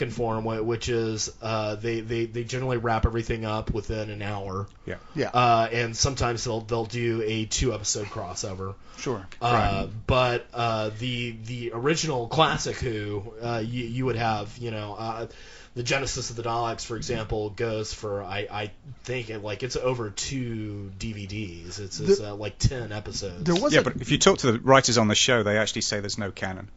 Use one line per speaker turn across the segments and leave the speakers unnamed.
form, which is they generally wrap everything up within an hour.
Yeah.
And sometimes they'll do a 2-episode crossover.
Sure.
But the original classic Who, you would have, the Genesis of the Daleks, for example, goes for I think it's over 2 DVDs. It's like 10 episodes.
But if you talk to the writers on the show, they actually say there's no canon.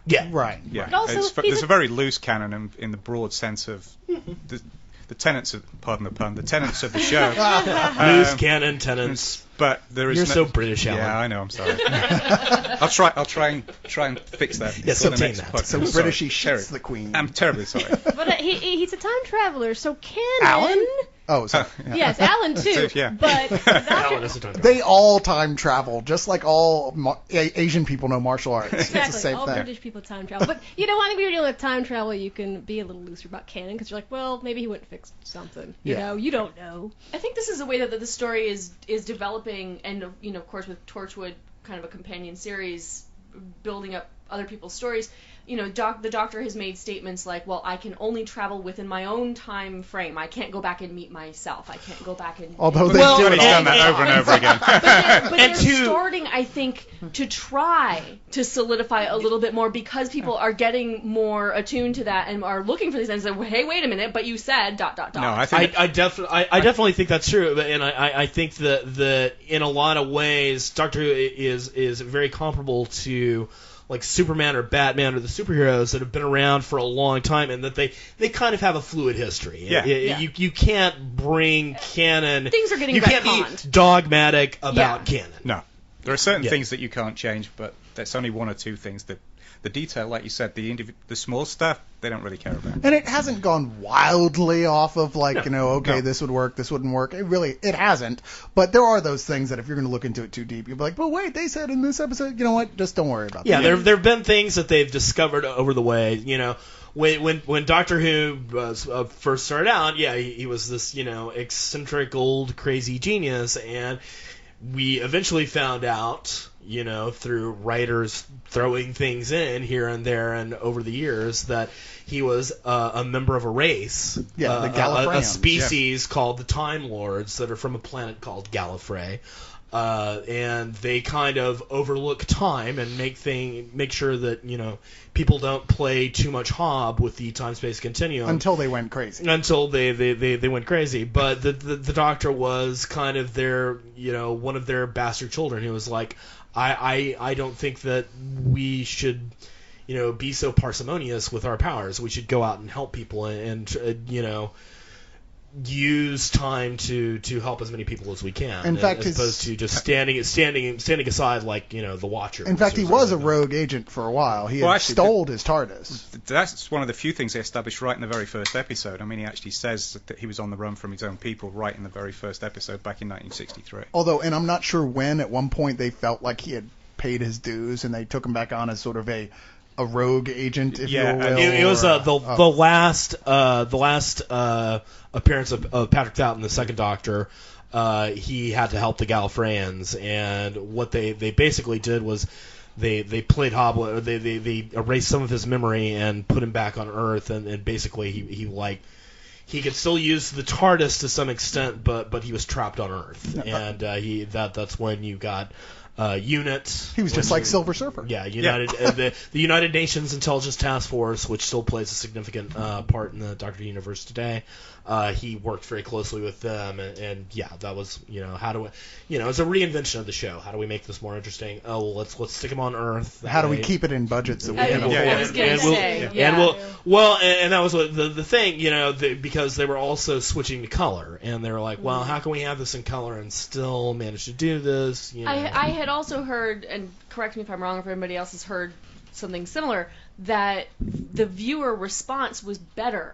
Yeah.
Right.
Yeah.
But also,
There's a very loose canon in the broad sense of the tenets of, pardon the pun, the tenets of the show.
Loose canon tenets.
But there is
You're so British, Alan.
Yeah, I know. I'm sorry. I'll try and fix that.
Yes,
on the
obtain
next
that.
podcast.
So
I'm
British,
sorry.
he shits the Queen.
I'm terribly sorry.
But he's a time traveler, so canon.
Alan? Oh, sorry.
Yes, Alan too.
Yeah.
But
Alan is a time traveler.
They all time travel, just like all Asian people know martial arts. It's the
exactly,
same
all
thing.
British people time travel. But you know, I think when you're dealing with time travel, you can be a little looser about canon because you're like, well, maybe he wouldn't fix something. You know, you don't know.
I think this is a way that the story is developing, and of course with Torchwood, kind of a companion series, building up other people's stories. The Doctor has made statements like, well, I can only travel within my own time frame. I can't go back and meet myself. I can't go back and...
Although
He's done that over and over again.
But they're starting, I think, to try to solidify a little bit more because people are getting more attuned to that and are looking for these things. Like, hey, wait a minute, but you said ...
No, I think
I definitely think that's true, and I think that in a lot of ways, Doctor Who is very comparable to like Superman or Batman or the superheroes that have been around for a long time, and that they kind of have a fluid history.
Yeah.
You can't bring canon.
Things are getting
You can't
retconned.
be dogmatic about canon.
No. There are certain things that you can't change, but there's only one or two things that the detail, like you said, the small stuff, they don't really care about.
And it hasn't gone wildly off of this would work, this wouldn't work. It hasn't. But there are those things that if you're going to look into it too deep, you'll be like, but wait, they said in this episode, you know what? Just don't worry about that.
Yeah, there have been things that they've discovered over the way. When Doctor Who first started out, he was this eccentric old crazy genius, and we eventually found out, through writers throwing things in here and there and over the years, that he was a member of a race,
the Gallifreyans,
a species called the Time Lords that are from a planet called Gallifrey. And they kind of overlook time and make sure that people don't play too much hob with the time-space continuum
until they went crazy.
Until they went crazy. But the Doctor was kind of their one of their bastard children. He was like, I don't think that we should be so parsimonious with our powers. We should go out and help people and use time to help as many people as we can.
In fact,
as opposed to just standing aside like the Watcher.
In fact, he was a rogue agent for a while. He stole his TARDIS.
That's one of the few things they established right in the very first episode. I mean, he actually says that he was on the run from his own people right in the very first episode back in 1963.
Although, and I'm not sure when, at one point they felt like he had paid his dues and they took him back on as sort of a rogue agent, if you will.
It was the last appearance of Patrick Troughton, the second Doctor. He had to help the Gallifreyans, and what they basically did was they played Hobble. They erased some of his memory and put him back on Earth, and basically he could still use the TARDIS to some extent, but he was trapped on Earth, and that's when you got. Unit.
He was just like Silver Surfer.
Yeah, the United Nations Intelligence Task Force, which still plays a significant part in the Doctor universe today. He worked very closely with them, and that was how do we it's a reinvention of the show. How do we make this more interesting? Oh, well, let's stick him on Earth.
How do we keep it in budget so we can afford
it? And that was the thing, because they were also switching to color, and they were like, well, how can we have this in color and still manage to do this?
I had also heard, and correct me if I'm wrong, if anybody else has heard something similar, that the viewer response was better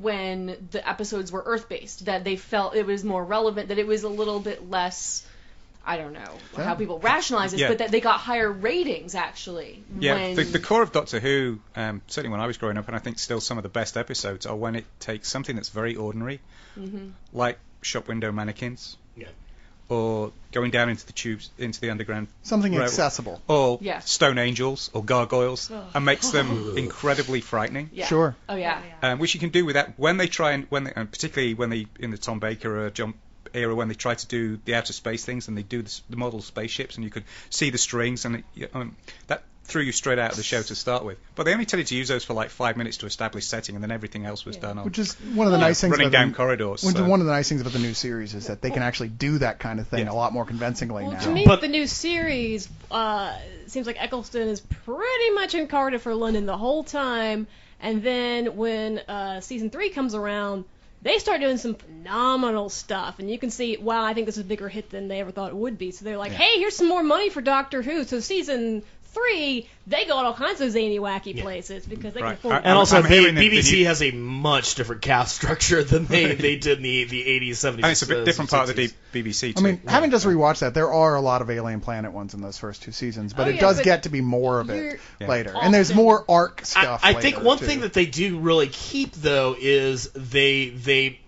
when the episodes were Earth-based, that they felt it was more relevant, that it was a little bit less, I don't know how people rationalize this, but that they got higher ratings, actually.
Yeah, the core of Doctor Who, certainly when I was growing up, and I think still some of the best episodes, are when it takes something that's very ordinary, like shop window mannequins, or going down into the tubes, into the underground.
Something
rail-
accessible.
Or
Yeah.
stone angels or gargoyles,
Ugh.
and makes them incredibly frightening.
Yeah.
Sure.
Oh yeah.
Which you can do with that when they try and and particularly when they in the Tom Baker era when they try to do the outer space things and they do the model spaceships and you could see the strings and that threw you straight out of the show to start with. But they only tended to use those for like 5 minutes to establish setting, and then everything else was done on
Which is one of the nice things
running
about
down corridors.
One
so-
of the nice things about the new series is that they can actually do that kind of thing
Yeah.
a lot more convincingly
Well,
now.
to me,
But-
the new series seems like Eccleston is pretty much in Cardiff or London the whole time, and then when season 3 comes around, they start doing some phenomenal stuff, and you can see, wow, I think this is a bigger hit than they ever thought it would be. So they're like, hey, here's some more money for Doctor Who. So season 3, they go to all kinds of zany, wacky places because they can
Right.
afford
And also,
I'm hearing that the
BBC
new-
has a much different cast structure than they did in the 80s, 70s.
And it's a bit different part of the
60s.
BBC too.
I mean, having just rewatched that, there are a lot of Alien Planet ones in those first 2 seasons, but
Oh,
it
yeah,
does
but
get to be more of it
you're-
Yeah.
later. And there's
Often-
more arc stuff
I think
later,
one
too.
thing that they do really keep though is they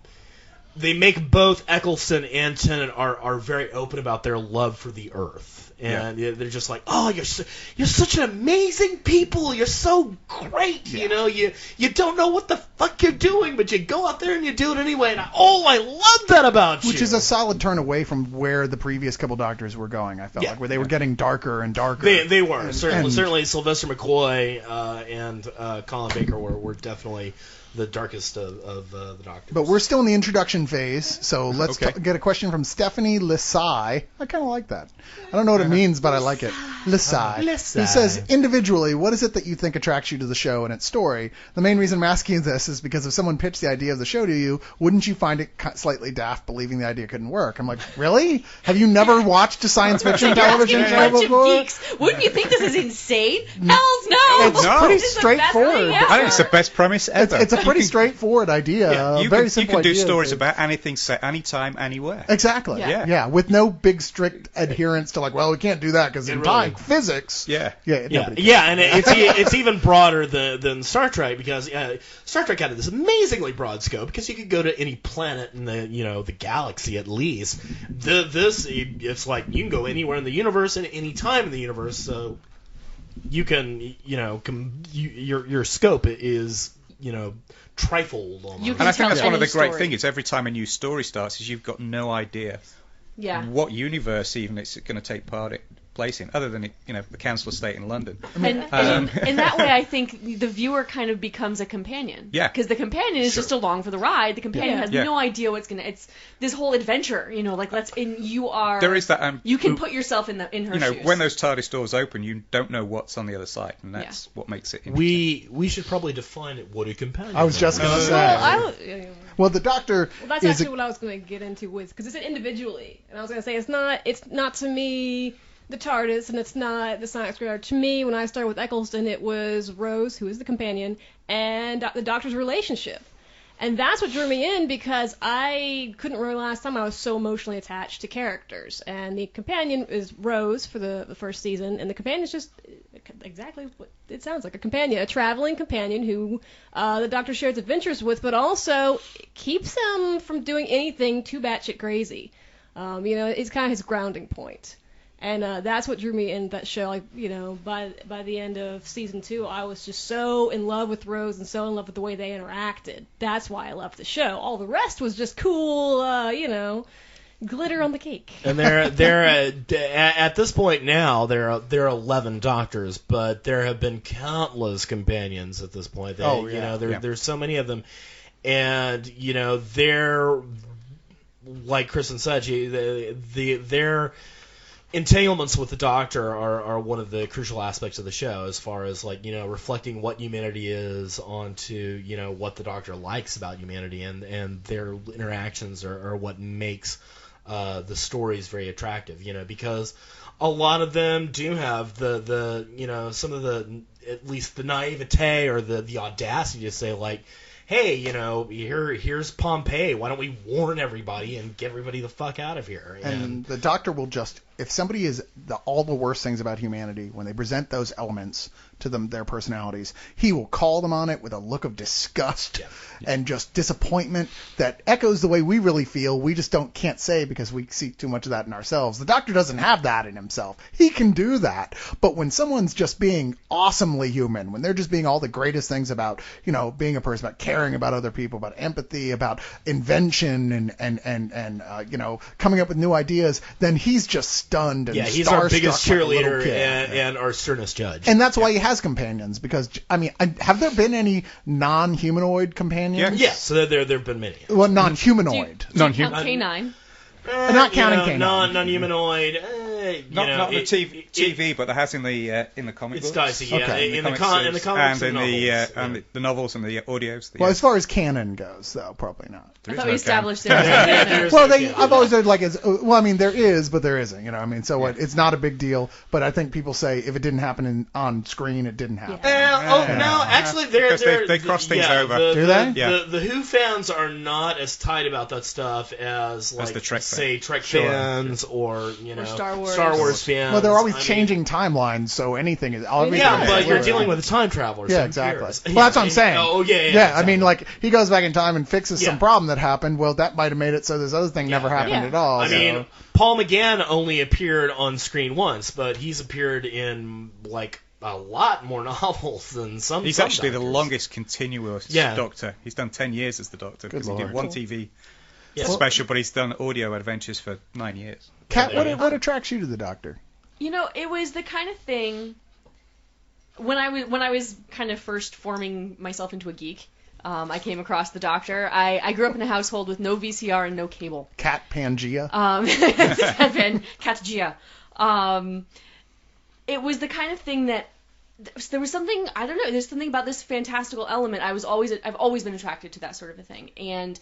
make both Eccleston and Tennant are very open about their love for the Earth. And they're just like, oh, you're such an amazing people. You're so great.
Yeah.
You know, you don't know what the fuck you're doing, but you go out there and you do it anyway. And I love that about you.
Which is a solid turn away from where the previous couple Doctors were going, I felt
Yeah.
like, where they were getting darker and darker.
They were
And-
certainly Sylvester McCoy and Colin Baker were definitely the darkest of the Doctors.
But we're still in the introduction phase, so let's
Okay.
get a question from Stephanie Lisai. I kind of like that. I don't know what it means, but I like it. Lisai.
Lisai.
Who says, individually, what is it that you think attracts you to the show and its story? The main reason I'm asking this is because if someone pitched the idea of the show to you, wouldn't you find it slightly daft believing the idea couldn't work? I'm like, really? Have you never watched a science fiction television
You're
show
asking a bunch
before?
of geeks. Wouldn't you think this is insane? Hells no!
It's
No.
pretty
This is the best
straightforward.
thing
I think it's the
ever.
best premise ever.
It's a pretty straightforward idea.
Yeah, you
very
can
simple
do
idea.
stories about anything set anytime, anywhere.
Exactly.
Yeah.
With no big strict adherence to like, well, we can't do that because in
really-
time physics.
Yeah.
Yeah.
Yeah,
nobody
yeah, and it's even broader than Star Trek because Star Trek had this amazingly broad scope because you could go to any planet in the galaxy at least. It's like you can go anywhere in the universe and any time in the universe, so you can your scope is trifold almost.
You
And I think
tell
that's one of
any
the great
story.
things. Every time a new story starts, is you've got no idea
Yeah.
what universe even it's going to take place in, other than the council estate in London.
And in that way, I think the viewer kind of becomes a companion.
Yeah.
Because the companion is just along for the ride. The companion has
Yeah.
no idea what's gonna. It's this whole adventure. You are.
There is that.
You can put yourself in her shoes.
When those TARDIS doors open, you don't know what's on the other side, and that's what makes it interesting.
We should probably define it. What a companion.
I was just going to say.
Well,
The Doctor
that's
is
actually what I was going to get into with, because it said individually, and I was going to say it's not to me the TARDIS, and it's not the science graveyard. To me, when I started with Eccleston, it was Rose, who is the companion, and the Doctor's relationship. And that's what drew me in, because I couldn't remember last time I was so emotionally attached to characters. And the companion is Rose for the first season, and the companion is just exactly what it sounds like, a companion, a traveling companion who the Doctor shares adventures with, but also keeps him from doing anything too batshit crazy. It's kind of his grounding point. And that's what drew me in that show. By the end of season 2, I was just so in love with Rose and so in love with the way they interacted. That's why I loved the show. All the rest was just cool, glitter on the cake.
And they're at this point now there are 11 Doctors, but there have been countless companions at this point. There's so many of them, and they're like Kristen said, their entanglements with the Doctor are one of the crucial aspects of the show, as far as reflecting what humanity is onto what the Doctor likes about humanity, and their interactions are what makes the stories very attractive. Because a lot of them do have the some of the, at least the naivete or the audacity to say, like, hey, here's Pompeii. Why don't we warn everybody and get everybody the fuck out of here?
And the Doctor will just, if somebody is all the worst things about humanity, when they present those elements to them, their personalities, he will call them on it with a look of disgust and just disappointment that echoes the way we really feel. We just can't say because we see too much of that in ourselves. The Doctor doesn't have that in himself. He can do that. But when someone's just being awesomely human, when they're just being all the greatest things about, being a person, about caring about other people, about empathy, about invention and coming up with new ideas, then he's just stunned and
he's our biggest cheerleader
like
and our sternest judge.
And that's why he has companions, because, have there been any non-humanoid companions?
Yes, so there have been many.
Well, non-humanoid.
Do you count K9?
Not counting K9.
Non-humanoid.
Not in the TV, but there has in the comic books.
It's dicey, yeah.
Okay.
In the comics and
in
novels,
and the novels and the audios.
Well, as far as canon goes, though, probably not.
I thought we established
there is
Well,
no canon.
I've always said there is, but there isn't. So what? It's not a big deal. But I think people say if it didn't happen on screen, it didn't happen.
No, actually,
they cross things over.
Do they?
The Who fans are not as tight about that stuff as
the Trek
say Trek fans or
Star
Wars fans.
Well, they're always changing timelines, so anything is.
But you're dealing with a time traveler.
Yeah,
so
exactly.
cares?
Well, that's what I'm saying.
Yeah.
Exactly. He goes back in time and fixes some problem that happened. Well, that might have made it so this other thing never happened at all.
I mean, Paul McGann only appeared on screen once, but he's appeared in a lot more novels than some.
He's
some
actually
doctors.
the longest continuous Doctor. He's done 10 years as the Doctor because he did one TV special, but he's done audio adventures for 9 years.
Katt, what attracts you to the Doctor?
It was the kind of thing when I was kind of first forming myself into a geek. I came across the Doctor. I grew up in a household with no VCR and no cable.
Katt Pangea.
Katt Gia. It was the kind of thing that there was something, I don't know, there's something about this fantastical element. I've always been attracted to that sort of a thing. And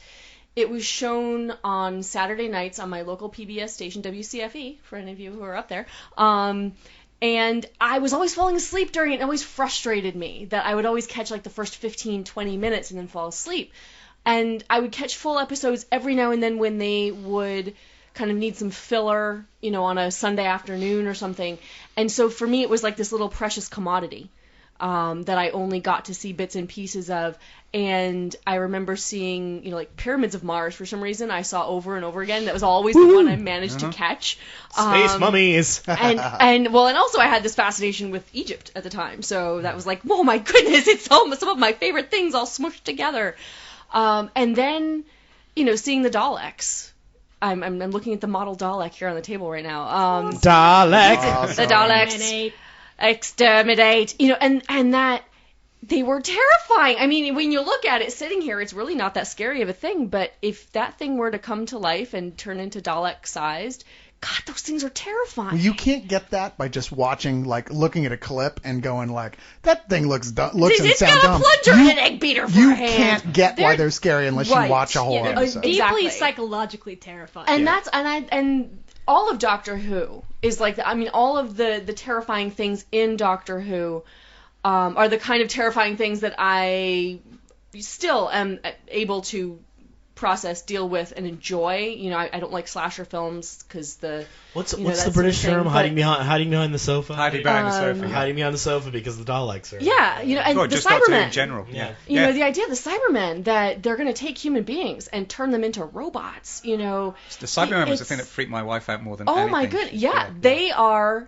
it was shown on Saturday nights on my local PBS station, WCFE, for any of you who are up there. And I was always falling asleep during it. It always frustrated me that I would always catch the first 15, 20 minutes and then fall asleep. And I would catch full episodes every now and then when they would kind of need some filler, on a Sunday afternoon or something. And so for me, it was like this little precious commodity that I only got to see bits and pieces of. And I remember seeing, Pyramids of Mars for some reason I saw over and over again. That was always the one I managed to catch.
Space mummies.
and also I had this fascination with Egypt at the time. So that was oh my goodness, it's some of my favorite things all smushed together. And then, seeing the Daleks. I'm looking at the model Dalek here on the table right now.
Dalek.
Awesome. The Daleks. Exterminate. And that they were terrifying. I mean, when you look at it sitting here, it's really not that scary of a thing. But if that thing were to come to life and turn into Dalek-sized, God, those things are terrifying.
Well, you can't get that by just watching, looking at a clip and going that thing looks and sounds dumb.
It's got a plunger and an egg beater for a hand.
You can't get why they're scary unless you watch a whole episode.
Deeply psychologically terrifying.
And and all of Doctor Who is all of the terrifying things in Doctor Who are the kind of terrifying things that I still am able to process, deal with, and enjoy. I don't like slasher films because
what's the British term? Hiding behind the sofa.
Hiding behind the sofa.
Hiding behind the sofa because the Daleks are.
And the
just
Cybermen
in general.
The idea of the Cybermen that they're going to take human beings and turn them into robots. The
Cybermen was the thing that freaked my wife out more than anything.
Oh my goodness! They are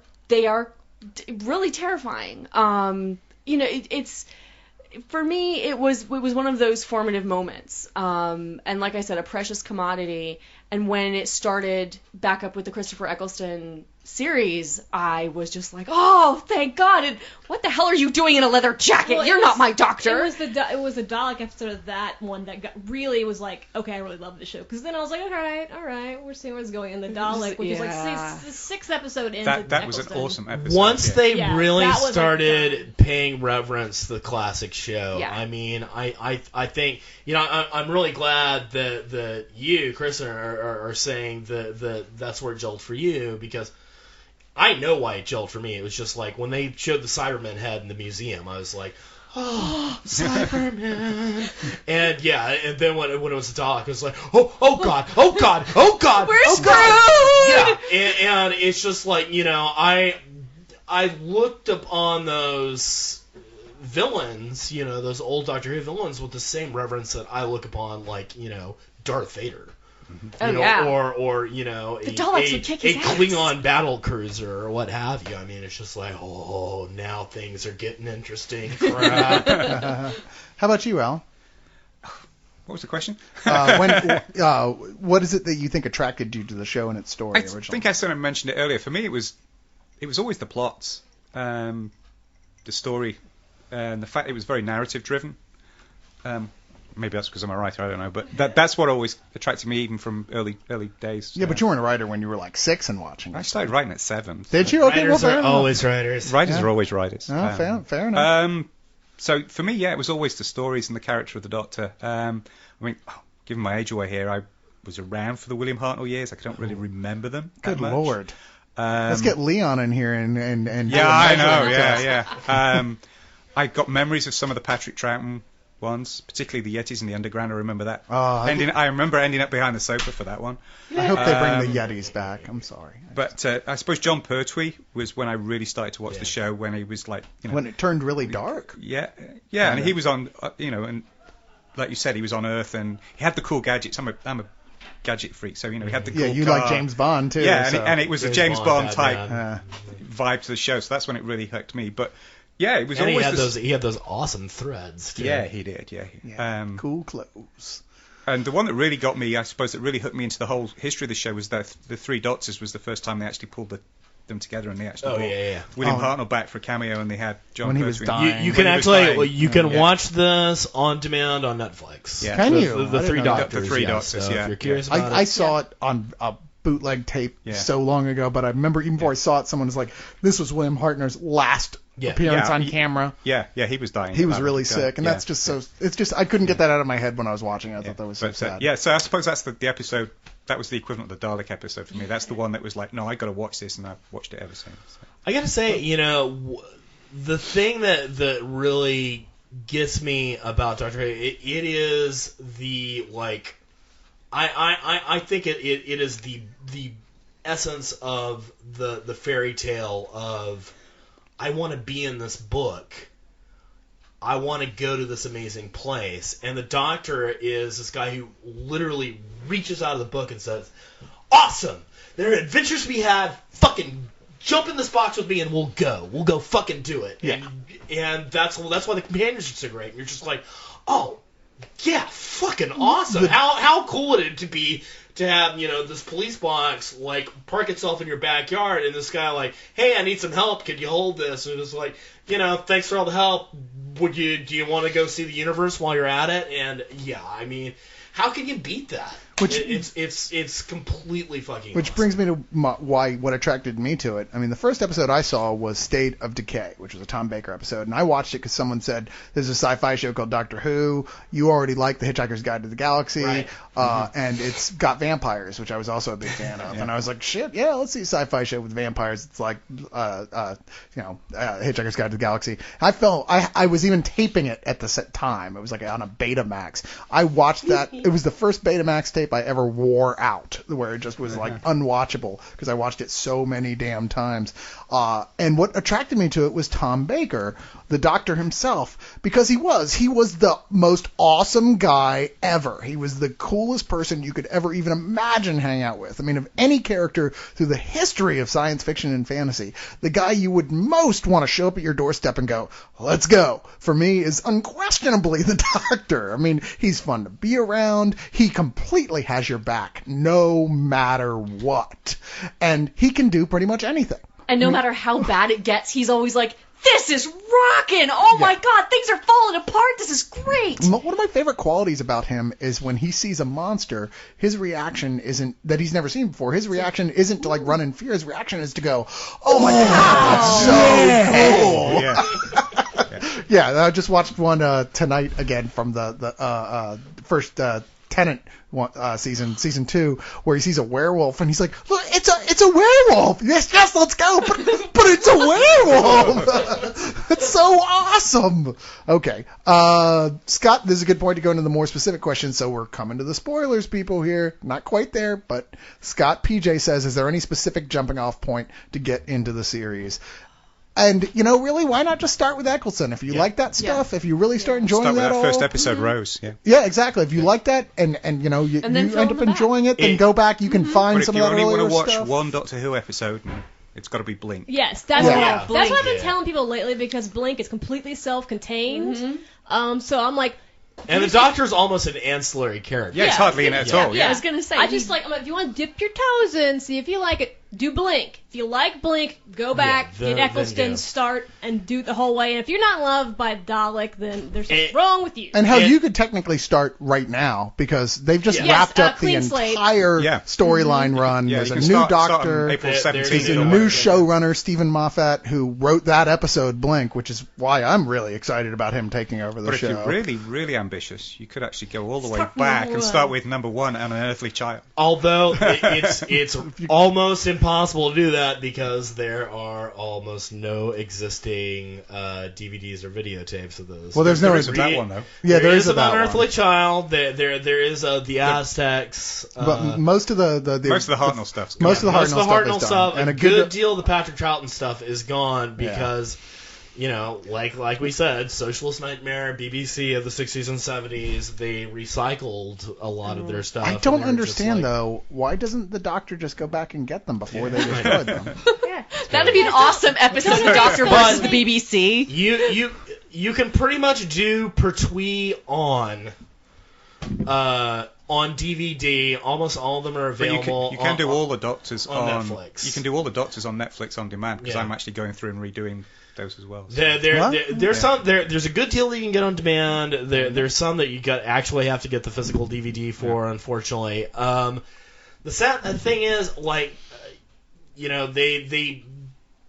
really terrifying. It's. For me, it was one of those formative moments, and like I said, a precious commodity. And when it started back up with the Christopher Eccleston series, I was just like, oh, thank God! And what the hell are you doing in a leather jacket? You're not my doctor.
It was the Dalek episode of that one that was like, okay, I really love the show. Because then I was like, all right, we're seeing what's going on. The Dalek, which is the sixth episode into
that was an awesome episode.
Once they really started paying reverence to the classic show, I mean, I think, I'm really glad that you, Kristen, are saying that that's where it jolted for you, because I know why it jolted for me. It was just when they showed the Cybermen head in the museum, I was like, oh, Cybermen. yeah, and then when it was the Dalek, it was like, oh God,
We're
oh
screwed!
God. Yeah, and it's just like, I looked upon those villains, those old Doctor Who villains with the same reverence that I look upon, like, Darth Vader.
Oh, yeah.
Or
the Daleks would kick his ass.
Klingon battle cruiser or what have you. I mean, it's just like, now things are getting interesting. Crap.
How about you, Al?
What was the question?
What is it that you think attracted you to the show and its story originally?
I think I sort of mentioned it earlier. For me, it was always the plots, the story, and the fact it was very narrative driven. Maybe that's because I'm a writer, I don't know, but that's what always attracted me, even from early days.
Yeah, but you weren't a writer when you were like 6 and watching.
I started writing at 7.
Did you? Okay,
Writers
well,
are
fair enough.
always writers.
Writers are always writers.
Oh, fair enough.
So for me, it was always the stories and the character of the Doctor. I mean, giving my age away here, I was around for the William Hartnell years. I don't really remember them.
Good
that much.
Lord. Let's get Leon in here and
yeah, I know. Yeah. I got memories of some of the Patrick Troughton ones, particularly the Yetis in the Underground. I remember that. I remember ending up behind the sofa for that one.
I hope they bring the Yetis back. I'm sorry.
But I suppose John Pertwee was when I really started to watch the show, when he was like,
when it turned really dark.
Yeah, and he was on, and like you said, he was on Earth, and he had the cool gadgets. I'm a gadget freak, so he had the cool
you
car.
like James Bond too.
Yeah,
so.
and it was a James Bond type vibe to the show, so that's when it really hooked me. But yeah, it was
and
always
he had those awesome threads too.
Yeah, he did. Yeah.
Cool clothes.
And the one that really got me, I suppose, that really hooked me into the whole history of the show was that the Three Doctors was the first time they actually pulled them together, and they actually brought William Hartnell back for a cameo, and they had John
when he
Pertwee.
was dying.
You can actually watch this on demand on Netflix.
Yeah.
Can you?
The Three Doctors.
The Three Doctors.
So if you're curious about
I saw it on a bootleg tape so long ago, but I remember even before I saw it, someone was like, "This was William Hartnell's last appearance on camera."
Yeah, he was dying.
He was really sick, and that's just so. It's just I couldn't get that out of my head when I was watching it. I thought that was so sad.
So I suppose that's the episode. That was the equivalent of the Dalek episode for me. That's the one that was like, no, I got to watch this, and I've watched it ever since. So.
I gotta say, the thing that really gets me about Doctor Who, it is the like. I think it is the essence of the fairy tale of I want to be in this book. I want to go to this amazing place. And the Doctor is this guy who literally reaches out of the book and says, "Awesome! There are adventures to be had. Fucking jump in this box with me and we'll go. We'll go fucking do it."
Yeah.
And that's why the companions are so great. And you're just like, oh, yeah, fucking awesome. How cool would it to be to have, this police box, like, park itself in your backyard, and this guy, like, "Hey, I need some help. Could you hold this?" And it's like, thanks for all the help. Do you want to go see the universe while you're at it? And, yeah, I mean, how can you beat that? It's completely fucking
Which
awesome.
brings me to what attracted me to it. I mean, the first episode I saw was State of Decay, which was a Tom Baker episode, and I watched it because someone said, there's a sci-fi show called Doctor Who, you already like The Hitchhiker's Guide to the Galaxy,
right.
And it's got vampires, which I was also a big fan of, and I was like, shit, yeah, let's see a sci-fi show with vampires. It's like, Hitchhiker's Guide to the Galaxy. I was even taping it at the set time. It was like on a Betamax. I watched that. It was the first Betamax tape I ever wore out, where it just was like unwatchable because I watched it so many damn times. And what attracted me to it was Tom Baker, the Doctor himself, because he was the most awesome guy ever. He was the coolest person you could ever even imagine hang out with. I mean, of any character through the history of science fiction and fantasy, the guy you would most want to show up at your doorstep and go, "Let's go," for me is unquestionably the Doctor. I mean, he's fun to be around. He completely has your back no matter what. And he can do pretty much anything.
And no matter how bad it gets, he's always like, "This is rocking! Oh my god, things are falling apart! This is great!"
One of my favorite qualities about him is when he sees a monster, his reaction isn't that he's never seen before. His reaction isn't to like run in fear. His reaction is to go, "Oh my god, that's so cool!" Yeah, I just watched one tonight again from the first Tennant season 2, where he sees a werewolf and he's like, "Look, it's it's a werewolf. Yes, let's go. But it's a werewolf. It's so awesome. Okay. Scott, this is a good point to go into the more specific questions. So we're coming to the spoilers, people here. Not quite there, but Scott PJ says, is there any specific jumping off point to get into the series? And, really, why not just start with Eccleston? If you like that stuff, if you really start enjoying
Start with
that
that
all,
first episode, Rose. Yeah.
yeah, exactly. If you like that and you end up enjoying it, then go back. You can find
But
some
if
of
you
that
only
earlier
want to watch
stuff.
one Doctor Who episode, it's got to be Blink.
Yes, that's
Yeah.
what I've been telling people lately because Blink is completely self-contained. So I'm like,
And the Doctor's almost an ancillary character.
Yeah, it's hardly in it at all.
I was gonna say.
I just like, I'm like, if you want to dip your toes in, see if you like it, do Blink. If you like Blink, go back,
then
get Eccleston,
go.
start, and do it the whole way. And if you're not in love by Dalek, then there's something wrong with you.
And you could technically start right now because they've just wrapped up the
clean slate.
entire storyline run.
Yeah,
There's
you
a
can
new
start on
Doctor.
April
There's
17th.
There's a
Yeah.
new showrunner, Stephen Moffat, who wrote that episode, Blink, which is why I'm really excited about him taking over the
But if
show.
you're really, really ambitious, you could actually go all the way
Start
back
number
and
one.
start with number 1 and An Earthly Child.
Although it's almost impossible to do that because there are almost no existing DVDs or videotapes of those.
Well, there's
There
no
isn't that one, though.
Yeah,
there is
a
an
that
Unearthly
one.
Child. There is the Aztecs.
But most of the
Most of the Hartnell stuff's
most of the
Most of the
Hartnell
Hartnell
stuff is
stuff,
done. And
a good deal of the Patrick Troughton stuff is gone because, like we said, Socialist Nightmare, BBC of the 60s and 70s, they recycled a lot of their stuff.
I
and
don't
they're
understand,
just like,
though, why doesn't the Doctor just go back and get them before they destroyed them?
That'd be an awesome episode of Doctor versus the BBC.
You can pretty much do Pertwee on DVD. Almost all of them are
But
available.
you can do all the Doctors
on Netflix.
You can do all the Doctors on Netflix on demand because
Yeah.
I'm actually going through and redoing those as well. So.
There's a good deal that you can get on demand. There's some that you actually have to get the physical DVD for, unfortunately. The sad thing is,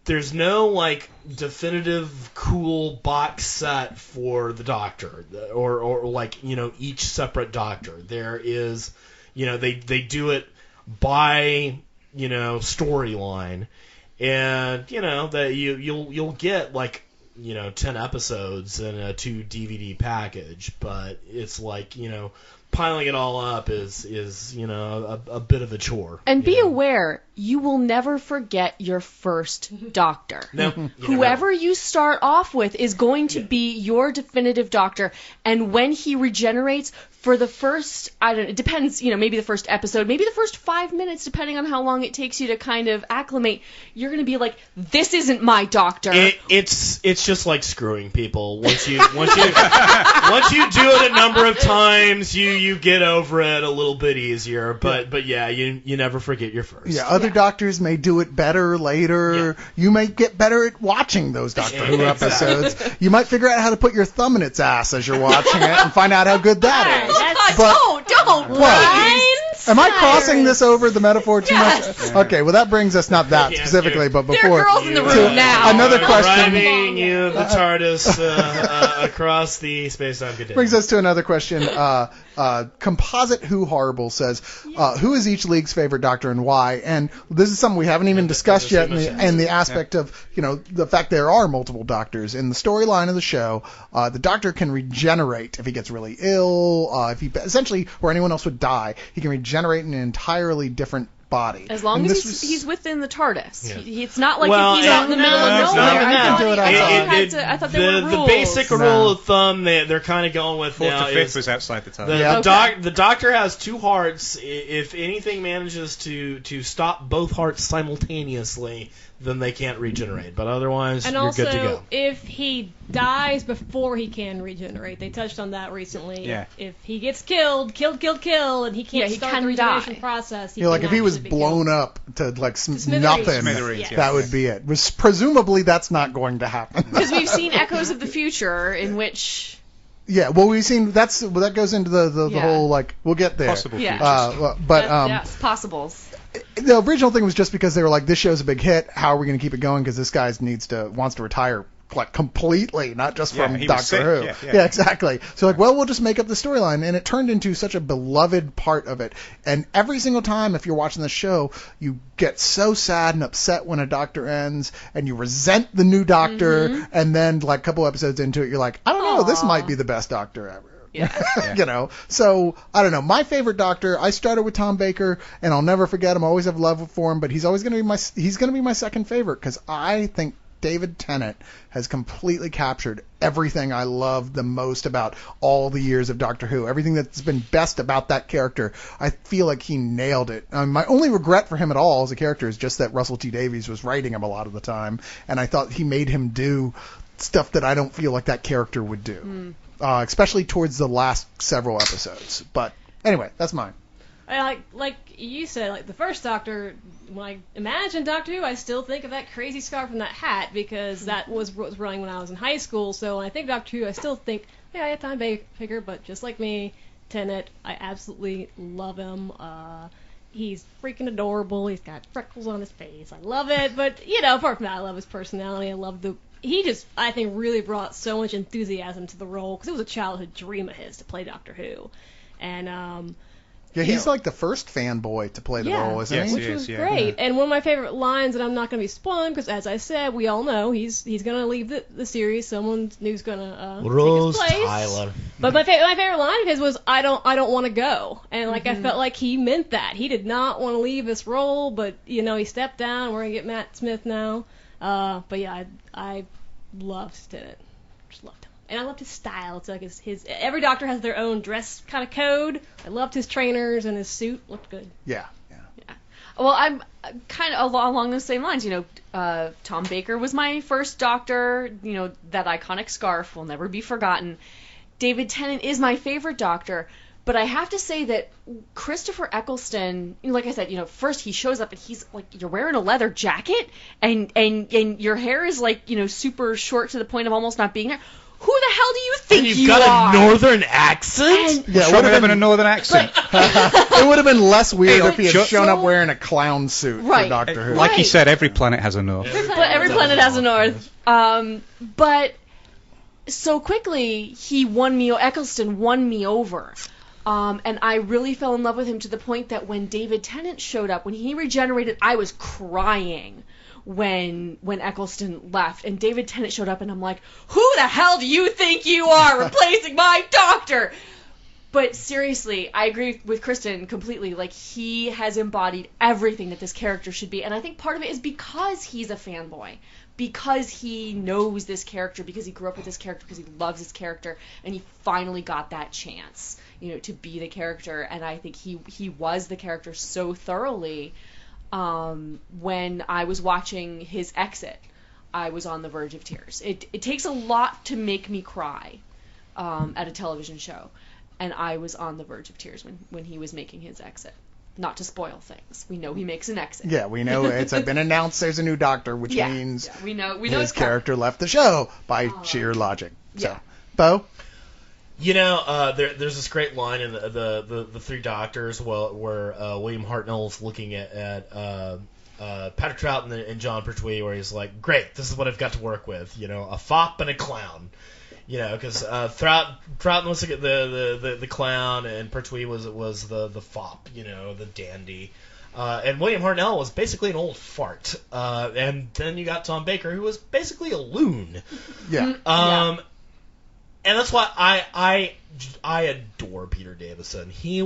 there's no definitive cool box set for the Doctor or each separate Doctor. There is, they do it by storyline. And that you'll get 10 episodes in a 2 DVD package, but it's piling it all up is a bit of a chore.
And be aware, you will never forget your first Doctor.
No,
Whoever you start off with is going to be your definitive Doctor, and when he regenerates for the first, it depends, maybe the first episode, maybe the first 5 minutes, depending on how long it takes you to kind of acclimate, you're going to be like, this isn't my Doctor.
It's just like screwing people. Once you do it a number of times, you get over it a little bit easier. But yeah, you never forget your first.
Yeah, other Doctors may do it better later.
Yeah.
You may get better at watching those Doctor Who episodes. You might figure out how to put your thumb in its ass as you're watching it and find out how good that is.
Don't,
What? Am I crossing this over the metaphor too
Yes.
much? Okay, well that brings us not that
Yeah,
specifically, but
There
before
are girls in the
to
room now.
another question.
Driving the TARDIS across the space-time continuum.
Brings us to another question. Composite Who Horrible says, who is each league's favorite Doctor and why? And this is something we haven't even discussed yet in the aspect of, the fact there are multiple Doctors. In the storyline of the show, the Doctor can regenerate if he gets really ill, if he essentially, or anyone else would die, he can regenerate in an entirely different body.
As long
And
as
this
he's within the TARDIS.
Yeah.
It's not like
Well,
if he's out in the middle of
it's
nowhere.
not even that.
I can do it
I thought there were rules.
The basic
No.
rule of thumb they're kind of going with
4th
now
to 5th
is
was outside the time.
the Doctor has 2 hearts. If anything manages to stop both hearts simultaneously, then they can't regenerate. But otherwise,
And
you're
also,
good to go.
if he dies before he can regenerate, they touched on that recently.
Yeah.
If he gets killed, and he can't
he
start
can
the regeneration
die.
process, he
like
can
if he was
actually be
blown
killed.
up to
Smithereens.
nothing,
Smithereens,
Yes.
that would be it. Presumably that's not going to happen.
Because we've seen Echoes of the Future in which...
Yeah, well, we've seen that goes into the
Yeah.
whole we'll get there.
Possible
Yeah.
futures.
But
yes, possibles.
the original thing was just because they were like, this show's a big hit. How are we going to keep it going? Because this guy wants to retire like completely, not just
Yeah,
from
he was
Doctor
sick.
Who.
Yeah.
Exactly. So like, well, we'll just make up the storyline, and it turned into such a beloved part of it. And every single time, if you're watching the show, you get so sad and upset when a Doctor ends, and you resent the new Doctor, and then like a couple episodes into it, you're like, I don't know, this
Aw.
might be the best Doctor ever.
Yeah.
You know, so I don't know. My favorite Doctor, I started with Tom Baker, and I'll never forget him. I always have love for him, but he's always going to be my second favorite because I think David Tennant has completely captured everything I love the most about all the years of Doctor Who. Everything that's been best about that character, I feel like he nailed it. My only regret for him at all as a character is just that Russell T Davies was writing him a lot of the time, and I thought he made him do stuff that I don't feel like that character would do. Especially towards the last several episodes. But anyway, that's mine.
Like you said, like the first Doctor, when I imagine Doctor Who, I still think of that crazy scarf and that hat because that was what was running when I was in high school. So when I think Doctor Who, I still think, yeah, I have Tom Baker, but just like me, Tennant, I absolutely love him. He's freaking adorable. He's got freckles on his face. I love it. But, you know, apart from that, I love his personality. I love he just, I think, really brought so much enthusiasm to the role because it was a childhood dream of his to play Doctor Who. And,
Yeah, he's like the first fanboy to play the role, isn't
Yes,
he?
which
he
was
is, yeah.
great. And one of my favorite lines, and I'm not going to be spoiling because, as I said, we all know he's going to leave the series. Someone new's going to
Rose
take his place.
Tyler.
But my favorite line of his was, I don't want to go. And, like, I felt like he meant that. He did not want to leave this role, but, you know, he stepped down. We're going to get Matt Smith now. But, yeah, I loved Tennant. Just loved him. And I loved his style. It's like his every Doctor has their own dress kind of code. I loved his trainers and his suit. Looked good.
Yeah.
Well, I'm kind of along those same lines. You know, Tom Baker was my first Doctor. You know, that iconic scarf will never be forgotten. David Tennant is my favorite Doctor. But I have to say that Christopher Eccleston, you know, like I said, you know, first he shows up and he's like, you're wearing a leather jacket and your hair is like, you know, super short to the point of almost not being there. Who the hell do you think
And you've
you
got
are?
a northern accent?
Yeah, it
Should
would
have
have
been a
been,
northern accent.
it would have been less weird
Hey,
if he had
shut-
shown up wearing a clown suit for
Right.
Doctor Who.
Like he
Right.
said, every planet has a north.
But every planet has a north. But so quickly, Eccleston won me over. And I really fell in love with him to the point that when David Tennant showed up, when he regenerated, I was crying when Eccleston left. And David Tennant showed up, and I'm like, who the hell do you think you are replacing my Doctor? But seriously, I agree with Kristen completely. Like, he has embodied everything that this character should be. And I think part of it is because he's a fanboy. Because he knows this character, because he grew up with this character, because he loves this character, and he finally got that chance, you know, to be the character. And I think he was the character so thoroughly. When I was watching his exit, I was on the verge of tears. It takes a lot to make me cry at a television show. And I was on the verge of tears when he was making his exit. Not to spoil things. We know he makes an exit.
Yeah, we know it's been announced there's a new Doctor, which means
we know
his
it's coming.
character left the show by sheer logic. So,
Yeah.
Beau?
You know, there's this great line in the Three Doctors where William Hartnell's looking at Patrick Troughton and John Pertwee, where he's like, "Great, this is what I've got to work with. You know, a fop and a clown." You know, because Troughton was the clown and Pertwee was the fop. You know, the dandy. And William Hartnell was basically an old fart. And then you got Tom Baker, who was basically a loon.
Yeah.
And that's why I adore Peter Davison. He's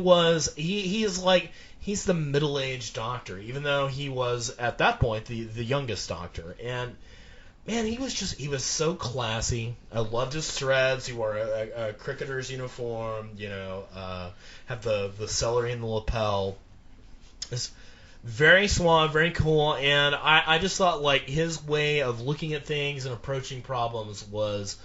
the middle-aged Doctor, even though he was at that point the youngest Doctor. And man, he was so classy. I loved his threads. He wore a cricketer's uniform. You know, had the celery in the lapel. It's very suave, very cool, and I just thought like his way of looking at things and approaching problems was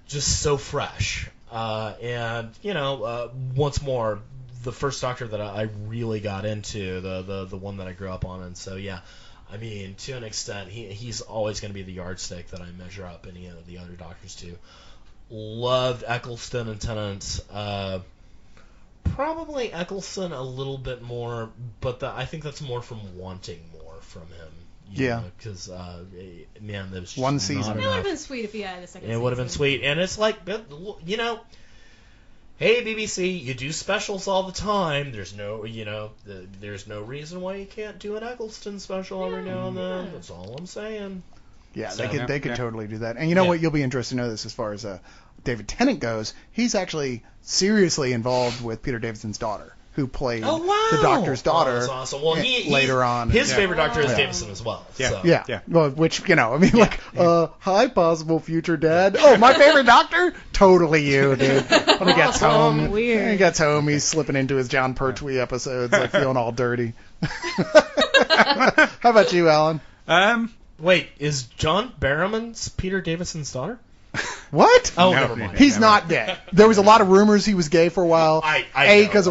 just so fresh. And you know, once more, the first Doctor that I really got into, the one that I grew up on, and so yeah. I mean, to an extent, he's always going to be the yardstick that I measure up any of the other Doctors to. Loved Eccleston and Tennant. Probably Eccleston a little bit more, but I think that's more from wanting more from him.
Yeah.
Because man, there was just
One season.
not
It would
enough.
have been sweet if he had a second.
It would have been
season.
sweet, and it's like, you know, hey BBC, you do specials all the time. There's no, there's no reason why you can't do an Eccleston special every now and then.
Yeah.
That's all I'm saying.
Yeah,
So-
they could
Yeah.
totally do that. And you know
Yeah.
what? You'll be interested to know this as far as David Tennant goes. He's actually seriously involved with Peter Davidson's daughter, who played
Oh wow,
the Doctor's daughter.
Oh, that's awesome. Well,
later on.
his
Yeah.
favorite Doctor is
Yeah.
Davison as well.
Yeah.
So.
Yeah.
Yeah.
Well, which, hi, possible future dad. Oh, my favorite Doctor? Totally you, dude. When he gets
Awesome.
home,
Weird.
when he gets home, he's slipping into his John Pertwee episodes, like feeling all dirty. How about you, Alan?
Wait, is John Barrowman's Peter Davison's daughter?
What?
Oh,
No.
never mind.
He's
Never.
not gay. There was a lot of rumors he was gay for a while.
I
A,
know.
because